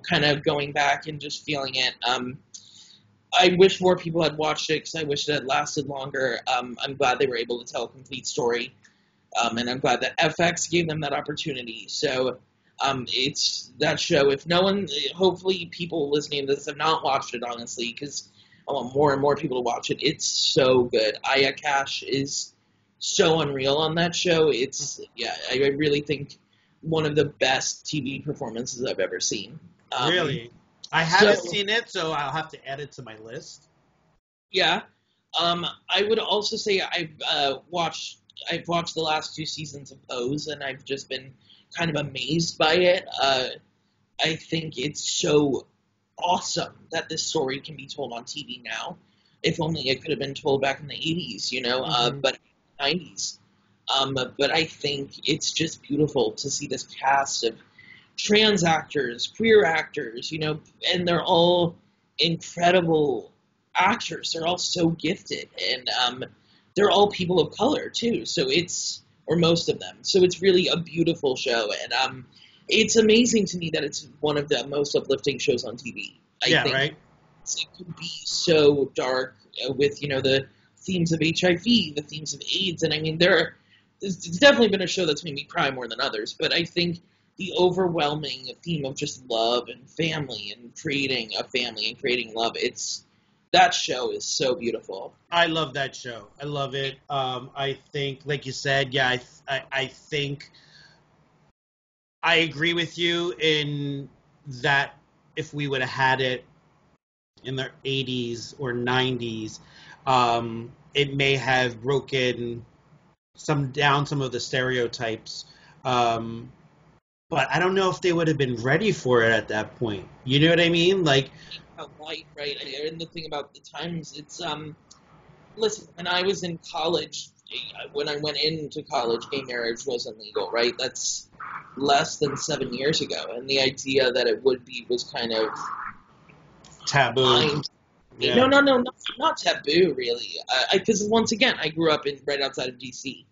kind of going back and just feeling it. I wish more people had watched it, because I wish it had lasted longer. I'm glad they were able to tell a complete story, and I'm glad that FX gave them that opportunity. So... it's that show. If no one, hopefully people listening to this have not watched it, honestly, because I want more and more people to watch it. It's so good. Aya Cash is so unreal on that show. I really think one of the best TV performances I've ever seen. Really? I haven't seen it, so I'll have to add it to my list. Yeah. I would also say I've watched the last 2 seasons of Oz, and I've just been kind of amazed by it. I think it's so awesome that this story can be told on TV now. If only it could have been told back in the 80s, but 90s. But I think it's just beautiful to see this cast of trans actors, queer actors, and they're all incredible actors. They're all so gifted, and they're all people of color too. So or most of them. So it's really a beautiful show, and it's amazing to me that it's one of the most uplifting shows on TV. I think right? It could be so dark with, the themes of HIV, the themes of AIDS, and I mean, it's definitely been a show that's made me cry more than others, but I think the overwhelming theme of just love and family and creating a family and creating love, that show is so beautiful. I love that show. I love it. I think, like you said, I think I agree with you in that if we would have had it in the 80s or 90s, it may have broken some of the stereotypes. But I don't know if they would have been ready for it at that point. You know what I mean? Like, white, right? And the thing about the times, it's listen, when I was in college, when I went into college, gay marriage wasn't legal, right? That's less than 7 years ago, and the idea that it would be was kind of taboo. No, not taboo, really. Because once again, I grew up right outside of DC,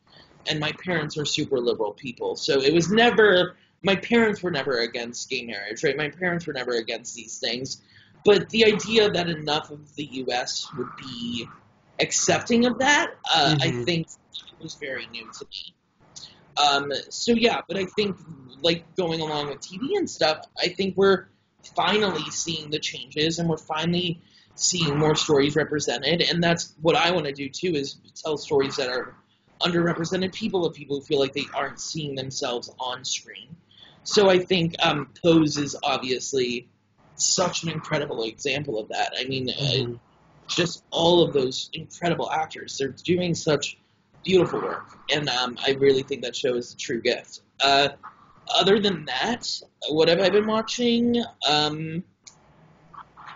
and my parents are super liberal people, so it was never. My parents were never against gay marriage, right? My parents were never against these things. But the idea that enough of the U.S. would be accepting of that, I Mm-hmm. think was very new to me. So yeah, but I think like going along with TV and stuff, I think we're finally seeing the changes and we're finally seeing more stories represented, and that's what I want to do too, is tell stories that are underrepresented people, of people who feel like they aren't seeing themselves on screen. So I think Pose is obviously such an incredible example of that. I mean, Mm-hmm. just all of those incredible actors, they're doing such beautiful work, and I really think that show is a true gift. Other than that, what have I been watching? I'm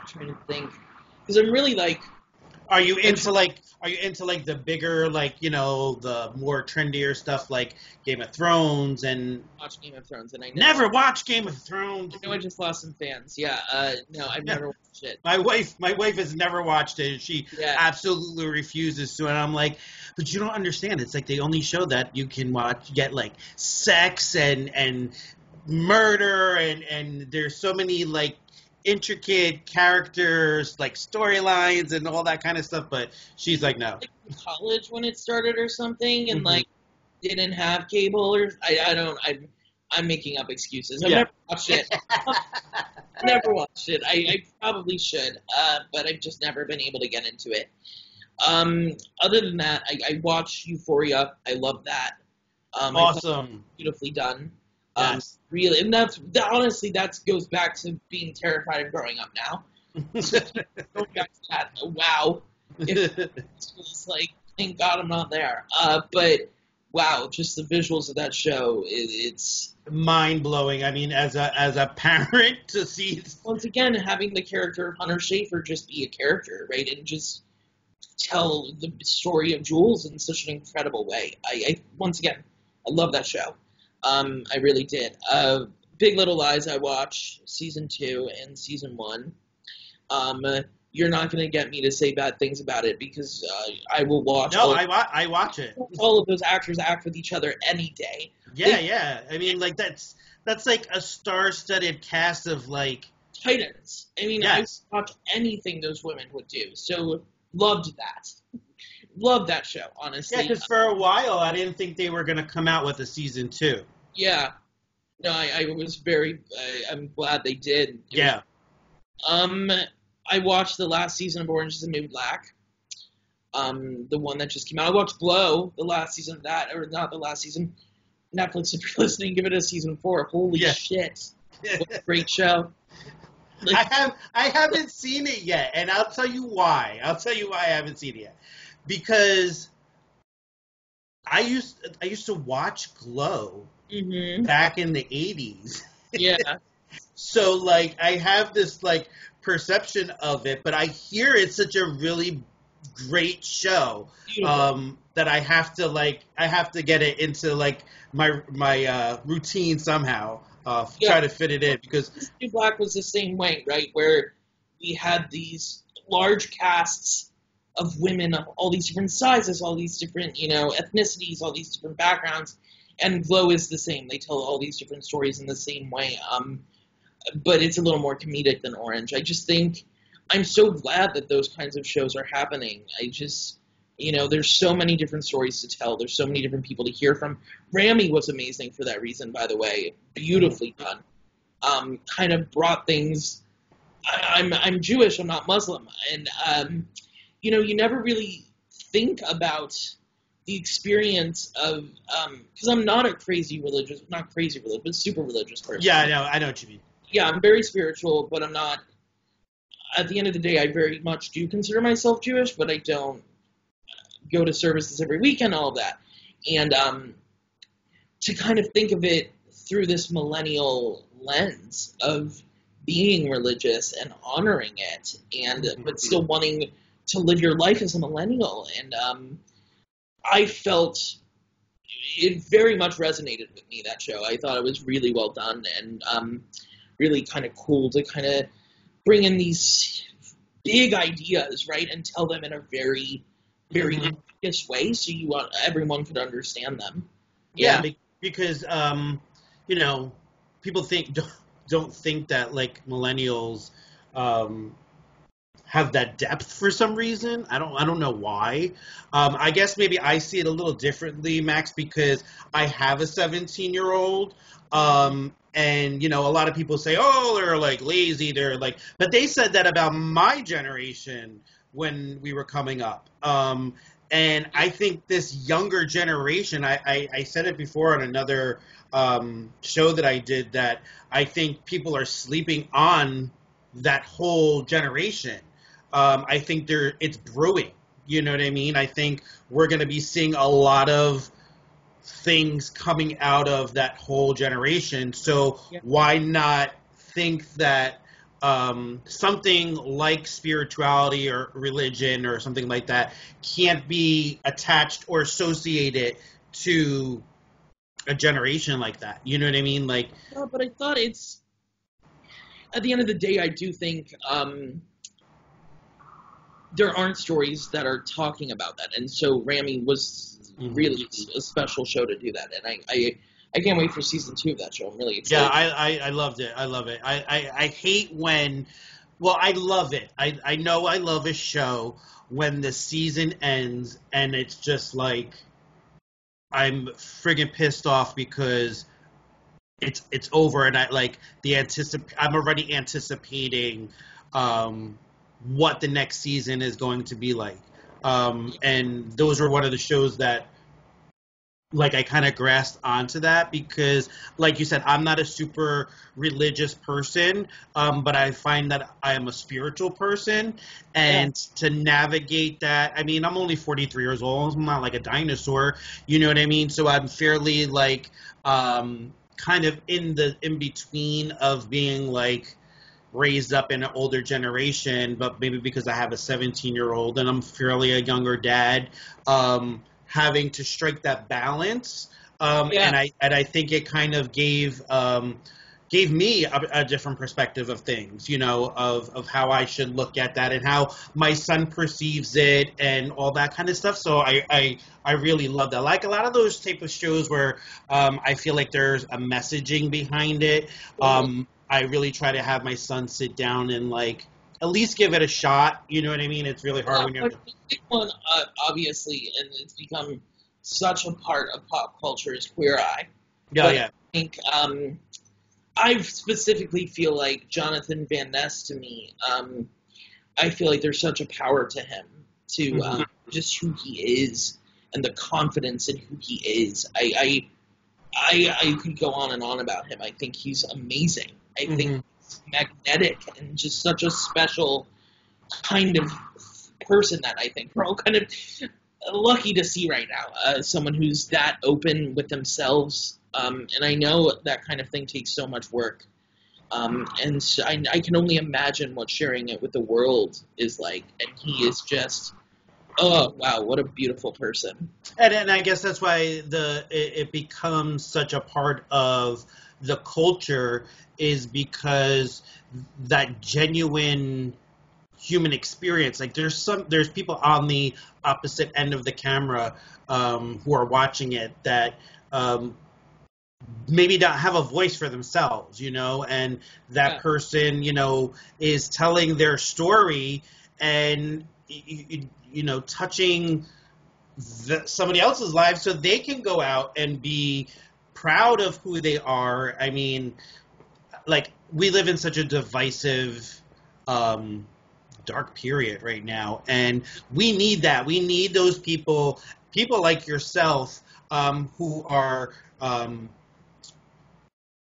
trying to think, because I'm really like, Are you into like the bigger, like, the more trendier stuff like Game of Thrones? And watch Game of Thrones, and I know never watched Game of Thrones. I just lost some fans. Yeah, no, I've Yeah. never watched it. My wife has never watched it. She Yeah, absolutely refuses to, and I'm like, but you don't understand. It's like the only show that you can watch get like sex and murder, and there's so many like intricate characters, like storylines and all that kind of stuff. But she's like, no. like in college when it started or something, and Hmm. like didn't have cable, or I don't. I'm making up excuses. I've Yeah. never watched it. Never watched it. I probably should, but I've just never been able to get into it. Other than that, I watch Euphoria. I love that. I thought it was Awesome. beautifully done. Yes. Really, and honestly, that goes back to being terrified of growing up now. Going back to that, wow. If it was like, thank God I'm not there. But wow, just the visuals of that show, it's Mind blowing. I mean, as a parent to see. once again having the character of Hunter Schafer just be a character, right, and just tell the story of Jules in such an incredible way. I once again, I love that show. I really did. Big Little Lies, I watched season 2 and season 1. Um, you're not going to get me to say bad things about it, because I will watch No, I watch it. all of those actors act with each other any day. Yeah, yeah. I mean, like that's like a star-studded cast of like. Titans. I mean, Yes. I watch anything those women would do. So loved that. Loved that show, Yeah, honestly. because for a while I didn't think they were gonna come out with a season 2. Yeah. No, I was very. I'm glad they did. Yeah. I watched the last season of Orange Is the New Black. The one that just came out. I watched Glow, the last season of that, or not the last season. Netflix, if you're listening, give it a season 4. Holy Yeah. shit! What a great show. I haven't seen it yet, and I'll tell you why. I haven't seen it yet. Because I used to watch Glow Mm-hmm. back in the 80s. Yeah. So like I have this like perception of it, but I hear it's such a really great show Beautiful. that I have to get it into like my routine somehow. Yeah. Try to fit it in because New Black was the same way, right? Where we had these large casts of women of all these different sizes, all these different, ethnicities, all these different backgrounds. And Glow is the same. They tell all these different stories in the same way. But it's a little more comedic than Orange. I just think I'm so glad that those kinds of shows are happening. I just, there's so many different stories to tell. There's so many different people to hear from. Rami was amazing for that reason, by the way. Beautifully done. Kind of brought things. I'm Jewish. I'm not Muslim, and you never really think about the experience of because I'm not a not crazy religious, but super religious person. yeah, I know what you mean. Yeah, I'm very spiritual, but I'm not. At the end of the day, I very much do consider myself Jewish, but I don't go to services every weekend, all of that. And to kind of think of it through this millennial lens of being religious and honoring it, and but still wanting to live your life as a millennial. And I felt it very much resonated with me, that show. I thought it was really well done, and really kind of cool to kind of bring in these big ideas, right, and tell them in a very, very obvious way, so everyone could understand them. Yeah, because people don't think that like millennials have that depth for some reason. I don't know why. I guess maybe I see it a little differently, Max, because I have a 17-year-old. And a lot of people say, oh, they're like lazy, but they said that about my generation when we were coming up. And I think this younger generation, I said it before on another show that I did, that I think people are sleeping on that whole generation. I think it's brewing. You know what I mean? I think we're going to be seeing a lot of things coming out of that whole generation. So why not think that something like spirituality or religion or something like that can't be attached or associated to a generation like that? You know what I mean? Like, no, but I thought it's, at the end of the day, I do think there aren't stories that are talking about that, and so Rami was really a special show to do that, and I can't wait for season 2 of that show. I'm really excited. Yeah, I loved it. I love it. I hate when, well, I love it. I know I love a show when the season ends and it's just like I'm friggin' pissed off because it's over, and I'm already anticipating what the next season is going to be like. And those were one of the shows that, like, I kind of grasped onto that because, like you said, I'm not a super religious person, but I find that I am a spiritual person, and to navigate that, I mean, I'm only 43 years old. I'm not like a dinosaur, you know what I mean? So I'm fairly like kind of in between of being like raised up in an older generation, but maybe because I have a 17-year-old and I'm fairly a younger dad, having to strike that balance. And I think it kind of gave me a different perspective of things, of how I should look at that and how my son perceives it and all that kind of stuff. So I really love that. Like a lot of those type of shows where I feel like there's a messaging behind it. I really try to have my son sit down and like at least give it a shot. You know what I mean? It's really hard when you're. The big one, obviously, and it's become such a part of pop culture, is Queer Eye. Yeah. I think I specifically feel like Jonathan Van Ness, to me, I feel like there's such a power to him, to just who he is and the confidence in who he is. I could go on and on about him. I think he's amazing. I think he's magnetic and just such a special kind of person that I think we're all kind of lucky to see right now. Someone who's that open with themselves. And I know that kind of thing takes so much work. And so I can only imagine what sharing it with the world is like. And he is just, oh, wow, what a beautiful person. And I guess that's why it becomes such a part of the culture, is because that genuine human experience. Like there's people on the opposite end of the camera who are watching it that maybe don't have a voice for themselves, and that person, is telling their story and, touching somebody else's life so they can go out and be proud of who they are. I mean, like, we live in such a divisive, dark period right now, and we need that. We need those people like yourself, who are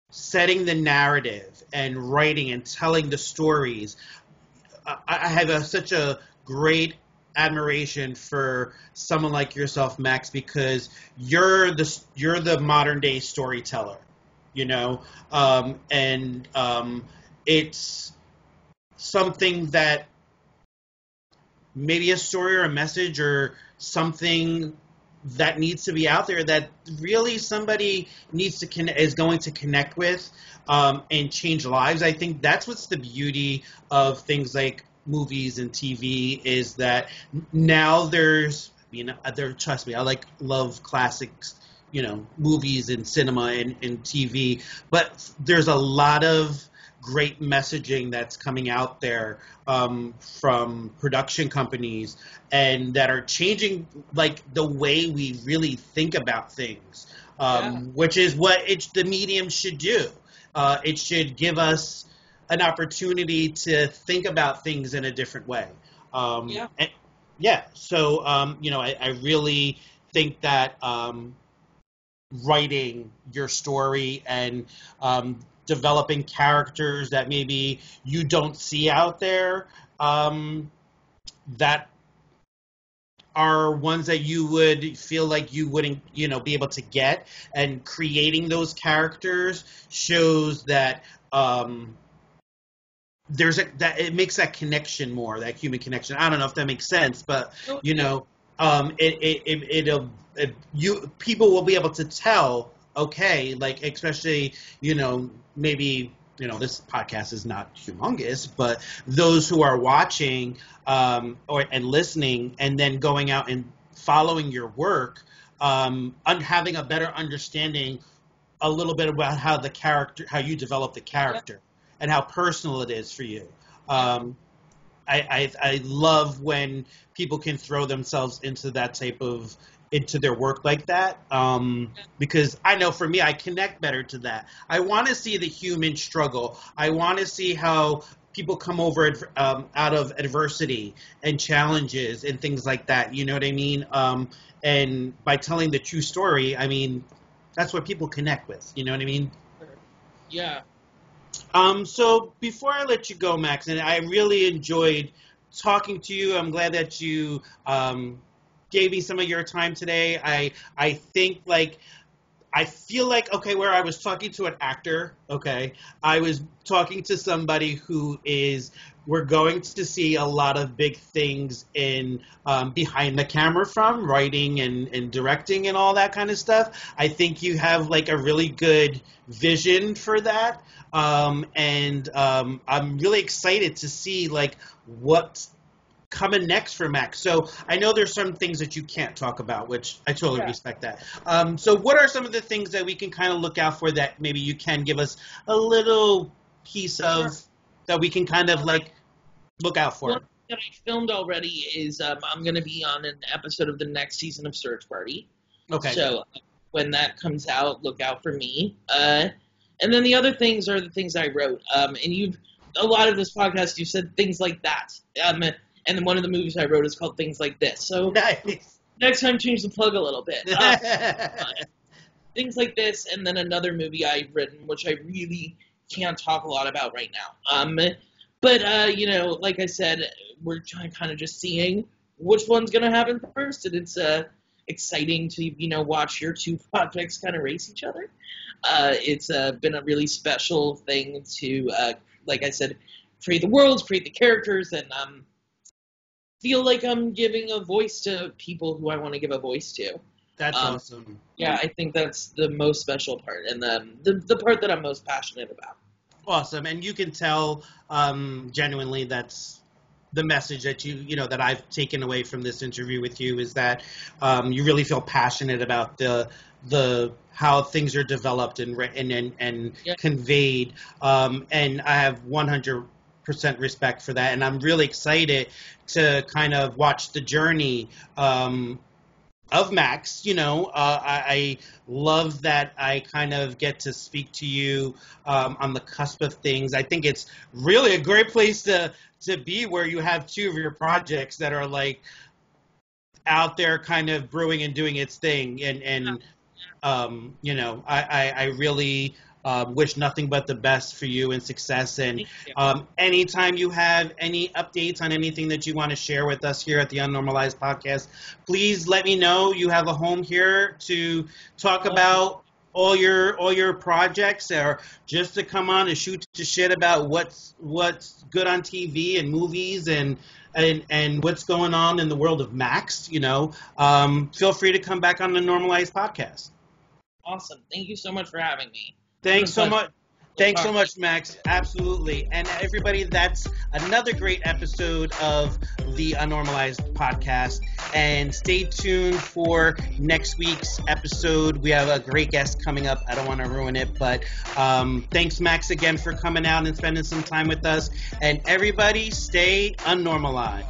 setting the narrative and writing and telling the stories. I have such a great admiration for someone like yourself, Max, because you're the modern day storyteller, and it's something that maybe a story or a message or something that needs to be out there that really somebody is going to connect with, and change lives. I think that's what's the beauty of things like movies and TV, is that now trust me, I love classics, movies and cinema and TV, but there's a lot of great messaging that's coming out there from production companies and that are changing like the way we really think about things, which is what the medium should do. It should give us an opportunity to think about things in a different way. So I really think that writing your story and developing characters that maybe you don't see out there that are ones that you would feel like you wouldn't, be able to get, and creating those characters shows that that it makes that connection more, that human connection. I don't know if that makes sense, but people will be able to tell, okay, like especially, maybe, this podcast is not humongous, but those who are watching and listening and then going out and following your work, having a better understanding a little bit about how you develop the character and how personal it is for you. I love when people can throw themselves into their work like that, because I know for me, I connect better to that. I want to see the human struggle. I want to see how people come over out of adversity and challenges and things like that. You know what I mean? And by telling the true story, I mean, that's what people connect with. You know what I mean? Yeah. So before I let you go, Max, and I really enjoyed talking to you. I'm glad that you gave me some of your time today. I think I feel like, okay, where I was talking to an actor, okay, I was talking to somebody we're going to see a lot of big things in behind the camera from writing and directing and all that kind of stuff. I think you have like a really good vision for that. And I'm really excited to see like what's coming next for Max. So I know there's some things that you can't talk about, which I totally respect that. So what are some of the things that we can kind of look out for that maybe you can give us a little piece of that we can kind of like look out for? One that I filmed already is I'm going to be on an episode of the next season of Search Party. Okay. So when that comes out, look out for me. And then the other things are the things I wrote. And a lot of this podcast, you said things like that. And then one of the movies I wrote is called Things Like This. So next time, change the plug a little bit. Things Like This, and then another movie I've written, which I really can't talk a lot about right now. But like I said, we're kind of just seeing which one's going to happen first, and it's exciting to, watch your two projects kind of race each other. It's been a really special thing to, like I said, create the worlds, create the characters, and feel like I'm giving a voice to people who I want to give a voice to. That's awesome. Yeah, I think that's the most special part, and the part that I'm most passionate about. Awesome, and you can tell genuinely that's the message that that I've taken away from this interview with you, is that you really feel passionate about the how things are developed and conveyed, and I have 100% respect for that, and I'm really excited to kind of watch the journey of Max. I love that I kind of get to speak to you on the cusp of things. I think it's really a great place to be, where you have two of your projects that are like out there kind of brewing and doing its thing, and I really wish nothing but the best for you and success. And anytime you have any updates on anything that you want to share with us here at the UNnormalized podcast, please let me know. You have a home here to talk about all your projects, or just to come on and shoot the shit about what's good on TV and movies and what's going on in the world of Max. Feel free to come back on the Normalized podcast. Awesome. Thank you so much for having me. Thanks so much. Thanks so much, Max. Absolutely. And everybody, that's another great episode of the UNnormalized podcast. And stay tuned for next week's episode. We have a great guest coming up. I don't want to ruin it, but thanks, Max, again for coming out and spending some time with us. And everybody, stay unnormalized.